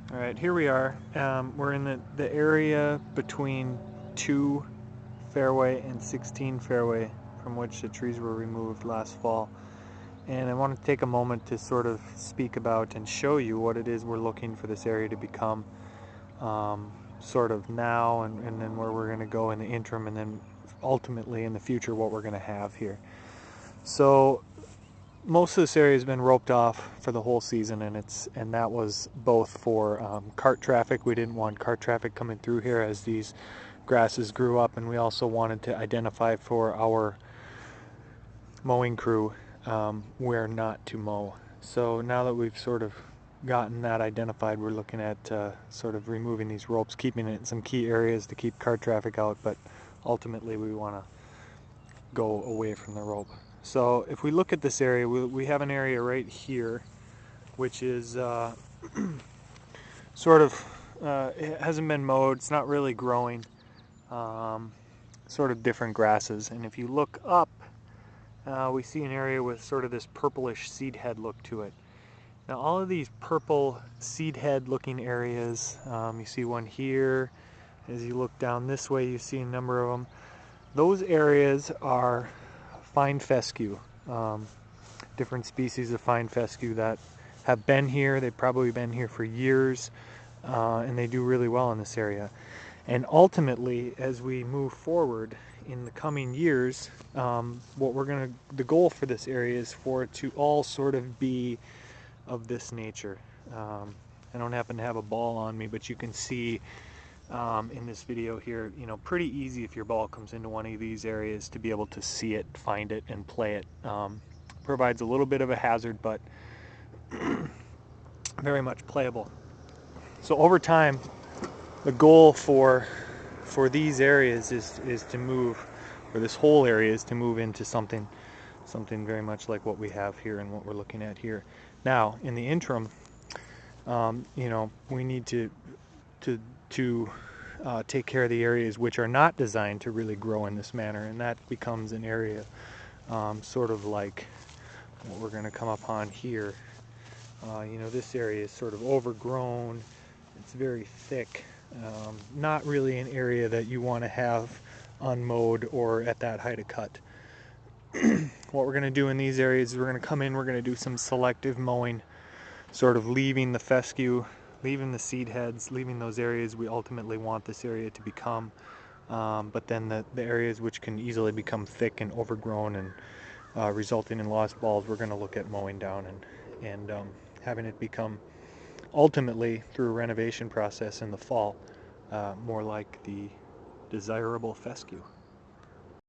All right, here we are. We're in the area between 2 fairway and 16 fairway from which the trees were removed last fall. And I want to take a moment to sort of speak about and show you what it is we're looking for this area to become sort of now, and then where we're going to go in the interim, and then ultimately in the future what we're going to have here. So most of this area has been roped off for the whole season, and that was both for cart traffic. We didn't want cart traffic coming through here as these grasses grew up, and we also wanted to identify for our mowing crew where not to mow. So now that we've sort of gotten that identified, we're looking at sort of removing these ropes, keeping it in some key areas to keep cart traffic out, but ultimately we want to go away from the rope. So if we look at this area, we have an area right here which is sort of it hasn't been mowed, it's not really growing, sort of different grasses. And if you look up, we see an area with sort of this purplish seed head look to it. Now all of these purple seed head looking areas, you see one here, as you look down this way you see a number of them. Those areas are fine fescue, different species of fine fescue that have been here. They've probably been here for years, and they do really well in this area. And ultimately, as we move forward in the coming years, the goal for this area is for it to all sort of be of this nature. I don't happen to have a ball on me, but you can see in this video here, pretty easy if your ball comes into one of these areas to be able to see it, find it, and play it. Provides a little bit of a hazard, but very much playable. So over time, the goal for these areas is to move, or this whole area is to move into something very much like what we have here and what we're looking at here. Now, in the interim, we need to take care of the areas which are not designed to really grow in this manner, and that becomes an area sort of like what we're going to come upon here. This area is sort of overgrown, it's very thick, not really an area that you want to have unmowed or at that height of cut. What we're going to do in these areas is we're going to come in, we're going to do some selective mowing, sort of leaving the fescue, leaving the seed heads, leaving those areas we ultimately want this area to become, but then the areas which can easily become thick and overgrown and resulting in lost balls, we're going to look at mowing down and having it become, ultimately through a renovation process in the fall, more like the desirable fescue.